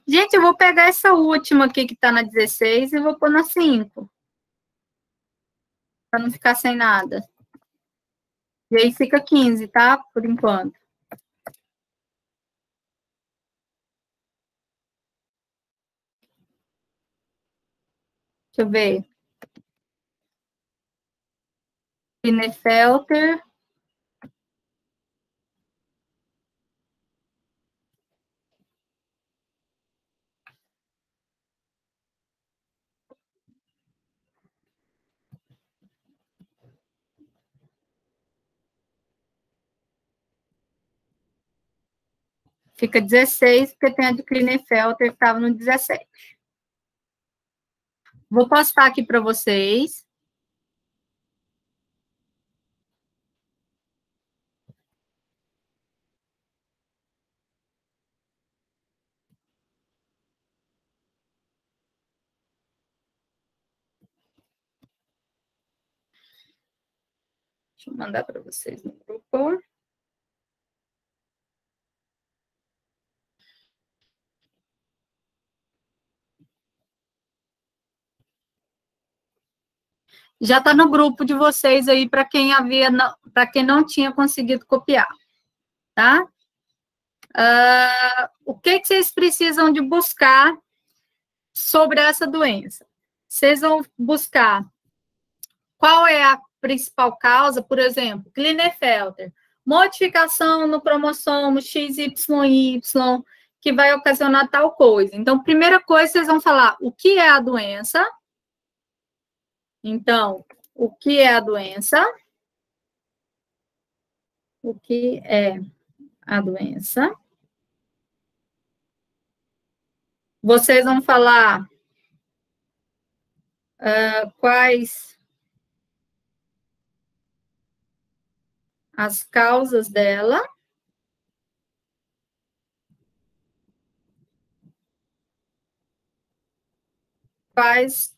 Gente, eu vou pegar essa última aqui que está na 16 e vou pôr na 5. Para não ficar sem nada. E aí fica 15, tá? Por enquanto. Deixa eu ver. Klinefelter. Fica 16, porque tem a de Klinefelter que estava no 17. Vou postar aqui para vocês. Deixa eu mandar para vocês no grupo. Já está no grupo de vocês aí para quem não tinha conseguido copiar, tá? O que vocês precisam de buscar sobre essa doença? Vocês vão buscar qual é a principal causa, por exemplo, Klinefelter, modificação no cromossomo XYY, que vai ocasionar tal coisa. Então, primeira coisa, vocês vão falar o que é a doença. Então, o que é a doença? O que é a doença? Vocês vão falar quais as causas dela. Quais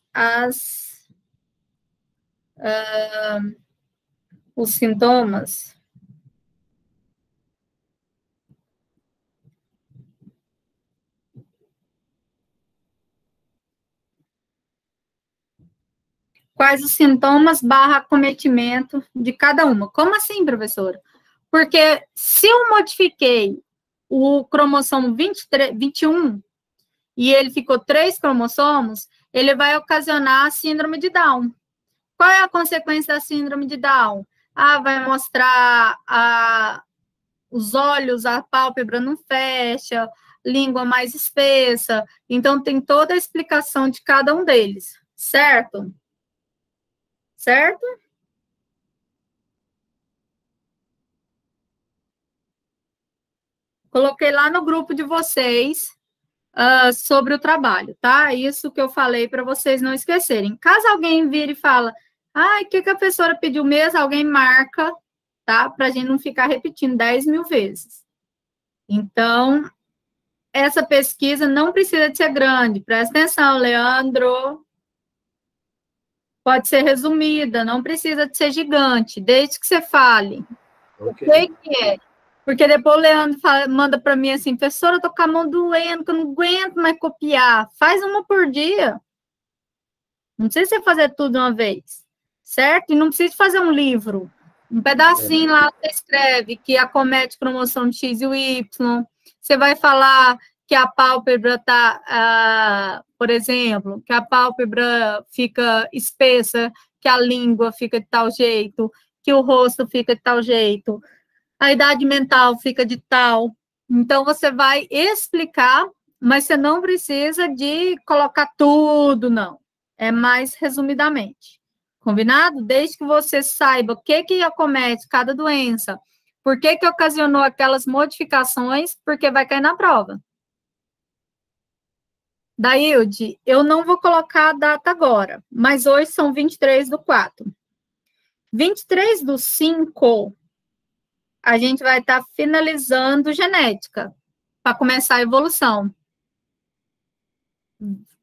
os sintomas? Quais os sintomas / acometimento de cada uma? Como assim, professora? Porque se eu modifiquei o cromossomo 21 e ele ficou 3 cromossomos, ele vai ocasionar a síndrome de Down. Qual é a consequência da síndrome de Down? Vai mostrar os olhos, a pálpebra não fecha, língua mais espessa. Então, tem toda a explicação de cada um deles, certo? Certo? Coloquei lá no grupo de vocês sobre o trabalho, tá? Isso que eu falei para vocês não esquecerem. Caso alguém vire e fala, o que a professora pediu mesmo, alguém marca, tá? Para a gente não ficar repetindo 10.000 vezes. Então, essa pesquisa não precisa de ser grande. Presta atenção, Leandro. Pode ser resumida, não precisa de ser gigante, desde que você fale. Okay. O que é? Porque depois o Leandro manda para mim assim, professora, eu tô com a mão doendo, que eu não aguento mais copiar. Faz uma por dia. Não precisa você fazer tudo de uma vez, certo? E não precisa fazer um livro. Um pedacinho lá você escreve que acomete cromossomo X e o Y. Você vai falar que a pálpebra está, por exemplo, que a pálpebra fica espessa, que a língua fica de tal jeito, que o rosto fica de tal jeito, a idade mental fica de tal. Então, você vai explicar, mas você não precisa de colocar tudo, não. É mais resumidamente. Combinado? Desde que você saiba o que acomete cada doença, por que ocasionou aquelas modificações, porque vai cair na prova. Daílde, eu não vou colocar a data agora, mas hoje são 23/4. 23/5, a gente vai estar finalizando genética, para começar a evolução.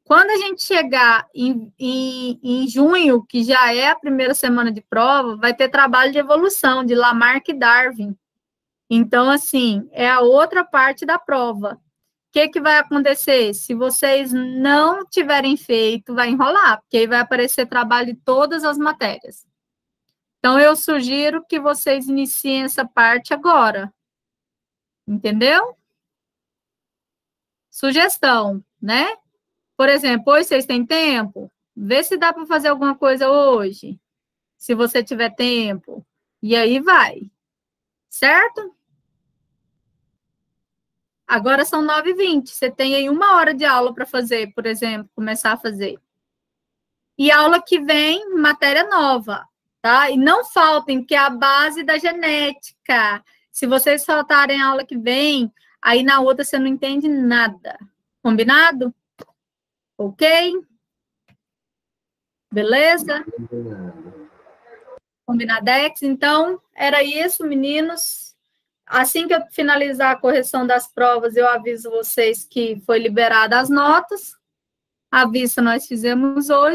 Quando a gente chegar em junho, que já é a primeira semana de prova, vai ter trabalho de evolução, de Lamarck e Darwin. Então, assim, é a outra parte da prova. O que vai acontecer? Se vocês não tiverem feito, vai enrolar, porque aí vai aparecer trabalho de todas as matérias. Então, eu sugiro que vocês iniciem essa parte agora. Entendeu? Sugestão, né? Por exemplo, hoje vocês têm tempo? Vê se dá para fazer alguma coisa hoje, se você tiver tempo. E aí vai. Certo? Agora são 9h20. Você tem aí 1 hora de aula para fazer, por exemplo, começar a fazer. E aula que vem, matéria nova, tá? E não faltem, que é a base da genética. Se vocês faltarem a aula que vem, aí na outra você não entende nada. Combinado? Ok? Beleza? Combinadex? Então, era isso, meninos. Assim que eu finalizar a correção das provas, eu aviso vocês que foi liberada as notas. A vista nós fizemos hoje.